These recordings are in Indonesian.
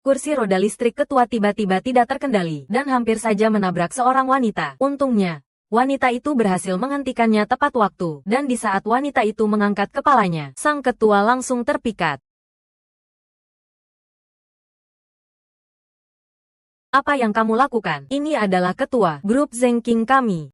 Kursi roda listrik ketua tiba-tiba tidak terkendali dan hampir saja menabrak seorang wanita. Untungnya, wanita itu berhasil menghentikannya tepat waktu, dan di saat wanita itu mengangkat kepalanya, sang ketua langsung terpikat. Apa yang kamu lakukan? Ini adalah ketua grup Zengking kami.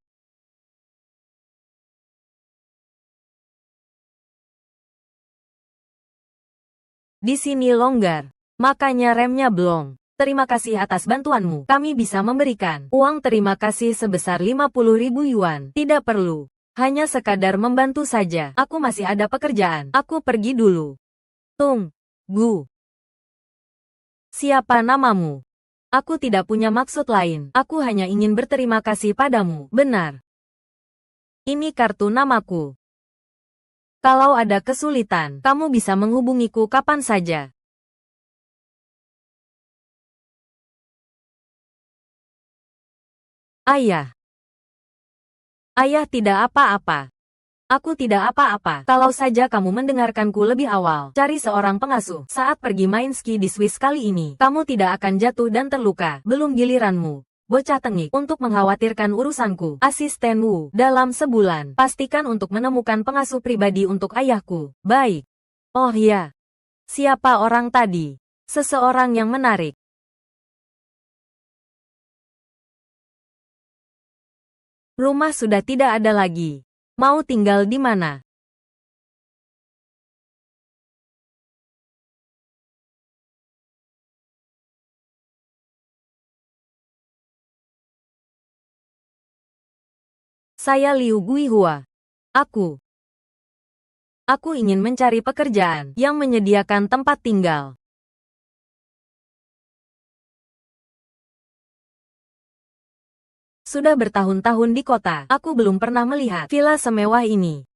Di sini longgar. Makanya remnya blong. Terima kasih atas bantuanmu. Kami bisa memberikan uang terima kasih sebesar 50.000 yuan. Tidak perlu. Hanya sekadar membantu saja. Aku masih ada pekerjaan. Aku pergi dulu. Tunggu. Siapa namamu? Aku tidak punya maksud lain. Aku hanya ingin berterima kasih padamu. Benar. Ini kartu namaku. Kalau ada kesulitan, kamu bisa menghubungiku kapan saja. Ayah. Ayah tidak apa-apa. Aku tidak apa-apa. Kalau saja kamu mendengarkanku lebih awal. Cari seorang pengasuh. Saat pergi main ski di Swiss kali ini, kamu tidak akan jatuh dan terluka. Belum giliranmu. Bocah tengik. Untuk mengkhawatirkan urusanku. Asisten Wu. Dalam sebulan, pastikan untuk menemukan pengasuh pribadi untuk ayahku. Baik. Oh ya. Siapa orang tadi? Seseorang yang menarik. Rumah sudah tidak ada lagi. Mau tinggal di mana? Saya Liu Guihua. Aku ingin mencari pekerjaan yang menyediakan tempat tinggal. Sudah bertahun-tahun di kota, aku belum pernah melihat villa semewah ini.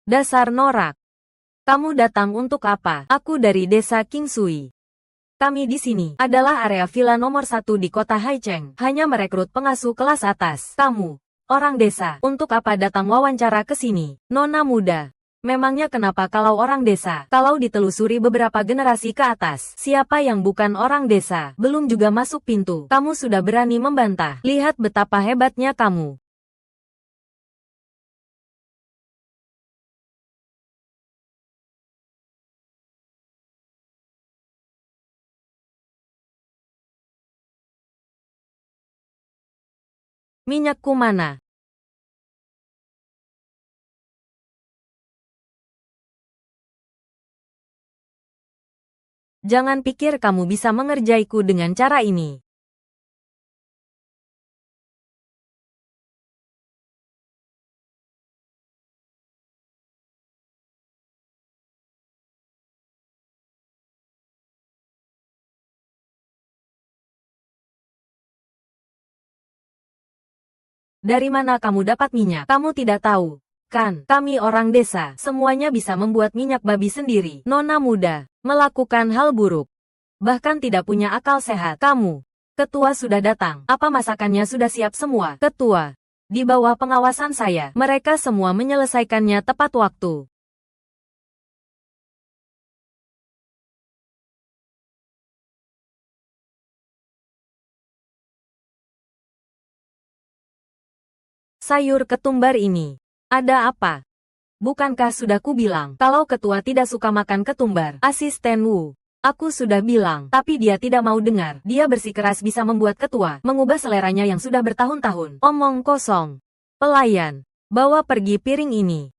Dasar norak. Kamu datang untuk apa? Aku dari desa Kingsui. Kami di sini adalah area villa nomor 1 di kota Haicheng. Hanya merekrut pengasuh kelas atas. Kamu, orang desa, untuk apa datang wawancara ke sini? Nona muda. Memangnya kenapa kalau orang desa? Kalau ditelusuri beberapa generasi ke atas, siapa yang bukan orang desa? Belum juga masuk pintu, kamu sudah berani membantah. Lihat betapa hebatnya kamu. Minyakku mana? Jangan pikir kamu bisa mengerjaiku dengan cara ini. Dari mana kamu dapat minyak? Kamu tidak tahu, kan? Kami orang desa, semuanya bisa membuat minyak babi sendiri. Nona muda, melakukan hal buruk. Bahkan tidak punya akal sehat. Kamu, ketua sudah datang. Apa masakannya sudah siap semua? Ketua, di bawah pengawasan saya, mereka semua menyelesaikannya tepat waktu. Sayur ketumbar ini. Ada apa? Bukankah sudah kubilang, kalau ketua tidak suka makan ketumbar? Asisten Wu. Aku sudah bilang, tapi dia tidak mau dengar. Dia bersikeras bisa membuat ketua mengubah seleranya yang sudah bertahun-tahun. Omong kosong. Pelayan, bawa pergi piring ini.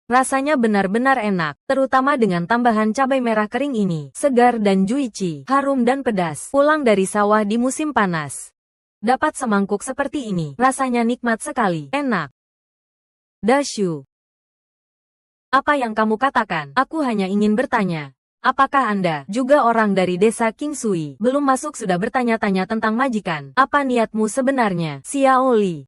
Rasanya benar-benar enak, terutama dengan tambahan cabai merah kering ini. Segar dan juicy, harum dan pedas. Pulang dari sawah di musim panas. Dapat semangkuk seperti ini, rasanya nikmat sekali, enak. Dashu. Apa yang kamu katakan? Aku hanya ingin bertanya. Apakah Anda juga orang dari desa Kingsui? Belum masuk sudah bertanya-tanya tentang majikan. Apa niatmu sebenarnya? Xiao Li.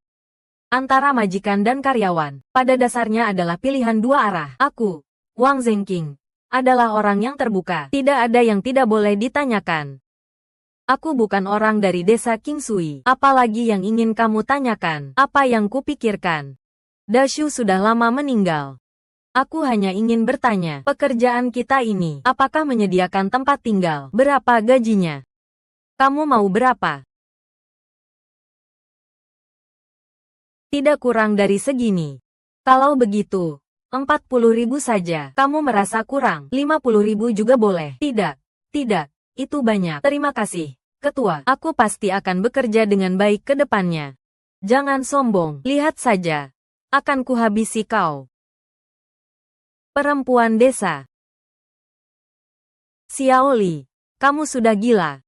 Antara majikan dan karyawan, pada dasarnya adalah pilihan dua arah. Aku, Wang Zengking, adalah orang yang terbuka. Tidak ada yang tidak boleh ditanyakan. Aku bukan orang dari desa Kingsui. Apalagi yang ingin kamu tanyakan? Apa yang kupikirkan? Dashu sudah lama meninggal. Aku hanya ingin bertanya, pekerjaan kita ini, apakah menyediakan tempat tinggal? Berapa gajinya? Kamu mau berapa? Tidak kurang dari segini. Kalau begitu, 40.000 saja. Kamu merasa kurang? 50.000 juga boleh. Tidak, tidak, itu banyak. Terima kasih, Ketua. Aku pasti akan bekerja dengan baik ke depannya. Jangan sombong, lihat saja. Akan kuhabisi kau. Perempuan desa. Xiaoli, kamu sudah gila.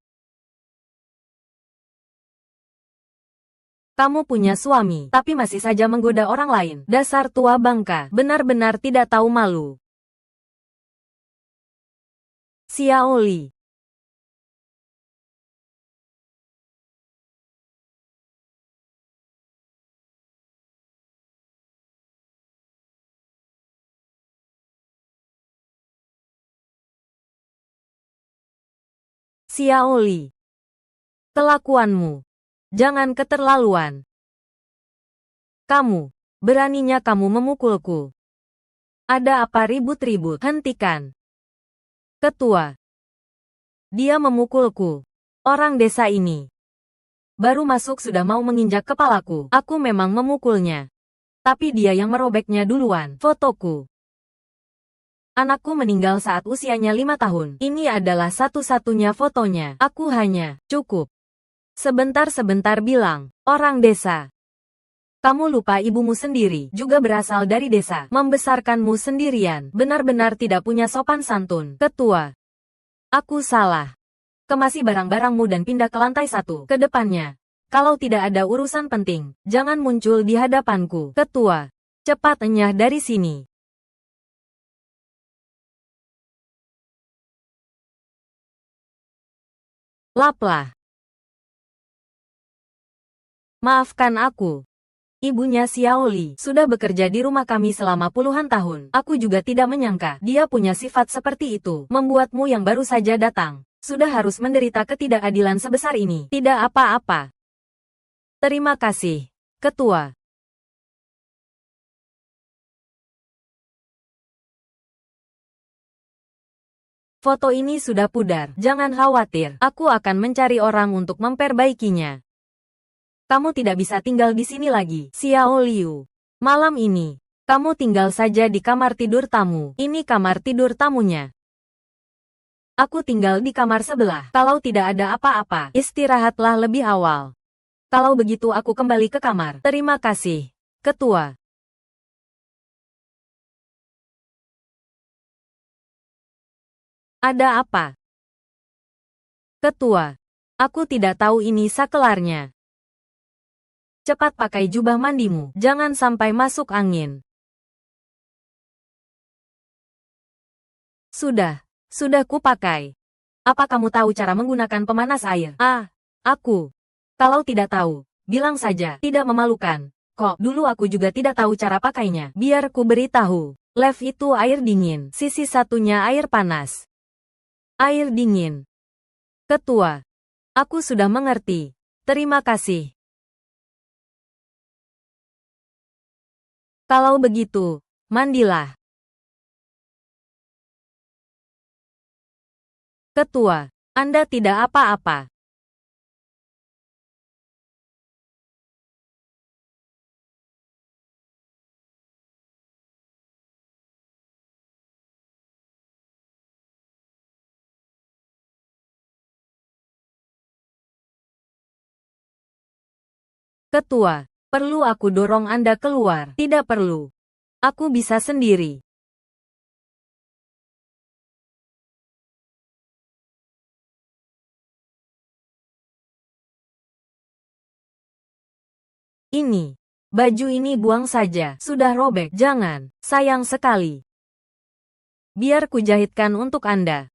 Kamu punya suami, tapi masih saja menggoda orang lain. Dasar tua bangka, benar-benar tidak tahu malu. Xiaoli. Xiaoli. Kelakuanmu. Jangan keterlaluan. Kamu, beraninya kamu memukulku. Ada apa ribut-ribut? Hentikan. Ketua. Dia memukulku. Orang desa ini. Baru masuk sudah mau menginjak kepalaku. Aku memang memukulnya. Tapi dia yang merobeknya duluan. Fotoku. Anakku meninggal saat usianya 5 tahun. Ini adalah satu-satunya fotonya. Aku hanya, cukup. Sebentar-sebentar bilang, orang desa. Kamu lupa ibumu sendiri, juga berasal dari desa, membesarkanmu sendirian, benar-benar tidak punya sopan santun. Ketua. Aku salah. Kemasi barang-barangmu dan pindah ke lantai 1, ke depannya. Kalau tidak ada urusan penting, jangan muncul di hadapanku. Ketua. Cepat enyah dari sini. Laplah. Maafkan aku. Ibunya Xiaoli sudah bekerja di rumah kami selama puluhan tahun. Aku juga tidak menyangka dia punya sifat seperti itu. Membuatmu yang baru saja datang, sudah harus menderita ketidakadilan sebesar ini. Tidak apa-apa. Terima kasih, Ketua. Foto ini sudah pudar. Jangan khawatir, aku akan mencari orang untuk memperbaikinya. Kamu tidak bisa tinggal di sini lagi, Xiao Liu. Malam ini, kamu tinggal saja di kamar tidur tamu. Ini kamar tidur tamunya. Aku tinggal di kamar sebelah. Kalau tidak ada apa-apa, istirahatlah lebih awal. Kalau begitu aku kembali ke kamar. Terima kasih, Ketua. Ada apa? Ketua. Aku tidak tahu ini sakelarnya. Cepat pakai jubah mandimu, jangan sampai masuk angin. Sudah kupakai. Apa kamu tahu cara menggunakan pemanas air? Aku. Kalau tidak tahu, bilang saja, tidak memalukan. Kok, dulu aku juga tidak tahu cara pakainya. Biar ku beritahu. Left itu air dingin, sisi satunya air panas. Air dingin. Ketua. Aku sudah mengerti. Terima kasih. Kalau begitu, mandilah. Ketua, Anda tidak apa-apa. Ketua, perlu aku dorong Anda keluar? Tidak perlu. Aku bisa sendiri. Ini. Baju ini buang saja. Sudah robek. Jangan. Sayang sekali. Biar ku jahitkan untuk Anda.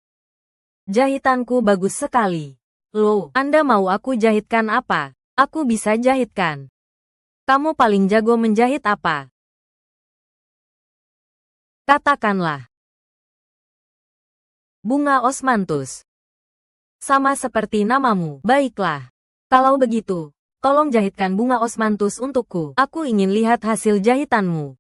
Jahitanku bagus sekali. Loh, Anda mau aku jahitkan apa? Aku bisa jahitkan. Kamu paling jago menjahit apa? Katakanlah. Bunga osmanthus. Sama seperti namamu. Baiklah. Kalau begitu, tolong jahitkan bunga osmanthus untukku. Aku ingin lihat hasil jahitanmu.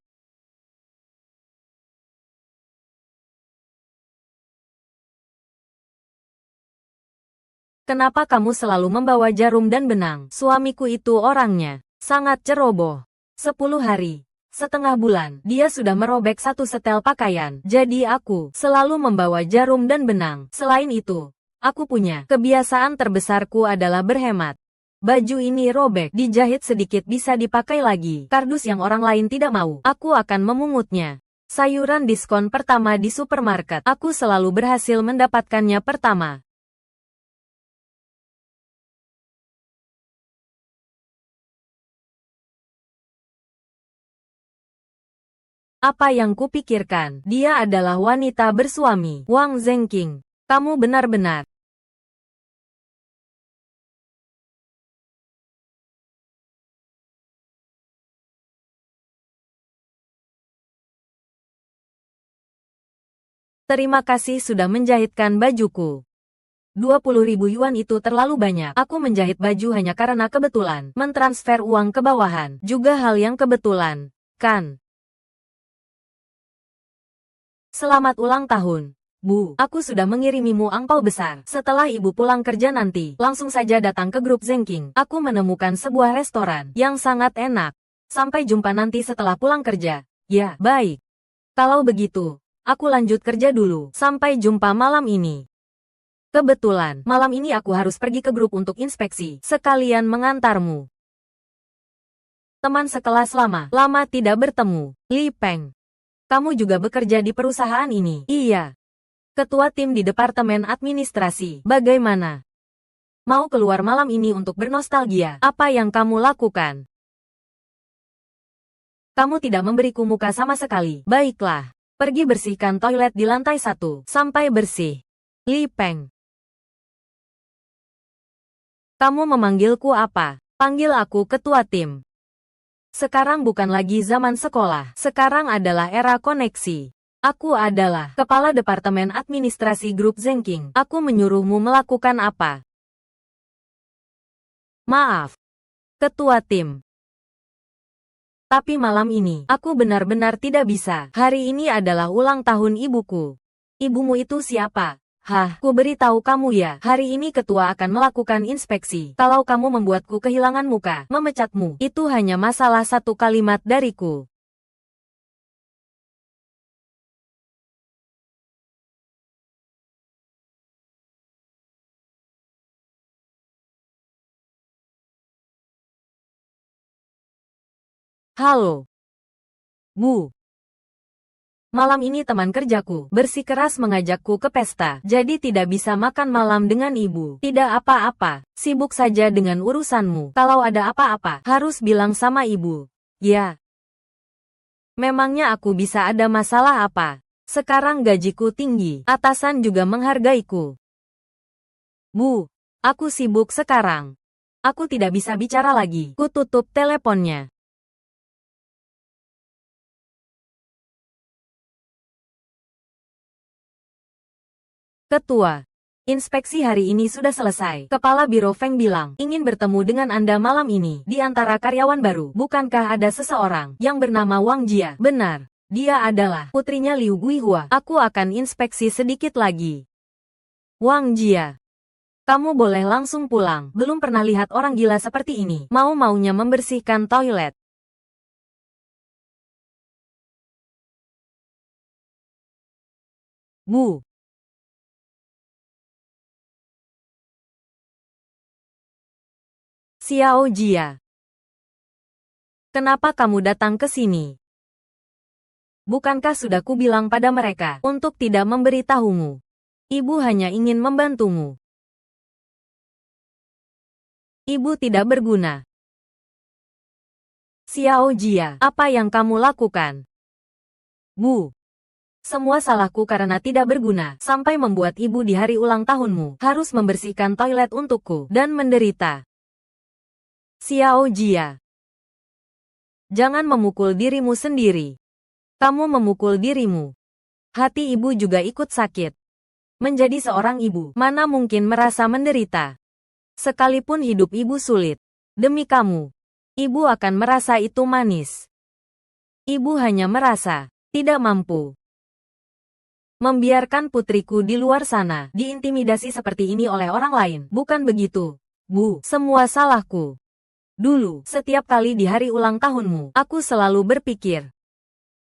Kenapa kamu selalu membawa jarum dan benang? Suamiku itu orangnya sangat ceroboh. 10 hari, setengah bulan, dia sudah merobek satu setel pakaian. Jadi aku selalu membawa jarum dan benang. Selain itu, aku punya kebiasaan terbesarku adalah berhemat. Baju ini robek, dijahit sedikit bisa dipakai lagi. Kardus yang orang lain tidak mau, aku akan memungutnya. Sayuran diskon pertama di supermarket. Aku selalu berhasil mendapatkannya pertama. Apa yang kupikirkan? Dia adalah wanita bersuami. Wang Zhenqing, kamu benar-benar terima kasih sudah menjahitkan bajuku. 20.000 yuan itu terlalu banyak. Aku menjahit baju hanya karena kebetulan. Mentransfer uang ke bawahan. Juga hal yang kebetulan, kan? Selamat ulang tahun, Bu. Aku sudah mengirimimu angpau besar. Setelah ibu pulang kerja nanti, langsung saja datang ke grup Zhenqing. Aku menemukan sebuah restoran yang sangat enak. Sampai jumpa nanti setelah pulang kerja. Ya, baik. Kalau begitu, aku lanjut kerja dulu. Sampai jumpa malam ini. Kebetulan, malam ini aku harus pergi ke grup untuk inspeksi. Sekalian mengantarmu. Teman sekelas lama tidak bertemu. Li Peng. Kamu juga bekerja di perusahaan ini? Iya. Ketua tim di Departemen Administrasi. Bagaimana? Mau keluar malam ini untuk bernostalgia? Apa yang kamu lakukan? Kamu tidak memberiku muka sama sekali. Baiklah. Pergi bersihkan toilet di lantai 1. Sampai bersih. Li Peng. Kamu memanggilku apa? Panggil aku ketua tim. Sekarang bukan lagi zaman sekolah. Sekarang adalah era koneksi. Aku adalah kepala Departemen Administrasi Grup Zhenqing. Aku menyuruhmu melakukan apa? Maaf. Ketua tim. Tapi malam ini, aku benar-benar tidak bisa. Hari ini adalah ulang tahun ibuku. Ibumu itu siapa? Hah, ku beritahu kamu ya, hari ini ketua akan melakukan inspeksi. Kalau kamu membuatku kehilangan muka, memecatmu, itu hanya masalah satu kalimat dariku. Halo. Bu. Malam ini teman kerjaku bersikeras mengajakku ke pesta, jadi tidak bisa makan malam dengan ibu. Tidak apa-apa, sibuk saja dengan urusanmu. Kalau ada apa-apa, harus bilang sama ibu. Ya. Memangnya aku bisa ada masalah apa? Sekarang gajiku tinggi, atasan juga menghargaiku. Bu, aku sibuk sekarang. Aku tidak bisa bicara lagi. Ku tutup teleponnya. Ketua, inspeksi hari ini sudah selesai. Kepala Biro Feng bilang, ingin bertemu dengan Anda malam ini. Di antara karyawan baru, bukankah ada seseorang yang bernama Wang Jia? Benar, dia adalah putrinya Liu Guihua. Aku akan inspeksi sedikit lagi. Wang Jia, kamu boleh langsung pulang. Belum pernah lihat orang gila seperti ini. Mau-maunya membersihkan toilet. Bu. Xiao Jia. Kenapa kamu datang ke sini? Bukankah sudah kubilang pada mereka untuk tidak memberitahumu? Ibu hanya ingin membantumu. Ibu tidak berguna. Xiao Jia, apa yang kamu lakukan? Bu. Semua salahku karena tidak berguna, sampai membuat ibu di hari ulang tahunmu harus membersihkan toilet untukku dan menderita. Xiao Jia. Jangan memukul dirimu sendiri. Kamu memukul dirimu. Hati ibu juga ikut sakit. Menjadi seorang ibu, mana mungkin merasa menderita. Sekalipun hidup ibu sulit. Demi kamu, ibu akan merasa itu manis. Ibu hanya merasa tidak mampu. Membiarkan putriku di luar sana diintimidasi seperti ini oleh orang lain. Bukan begitu, Bu. Semua salahku. Dulu, setiap kali di hari ulang tahunmu, aku selalu berpikir,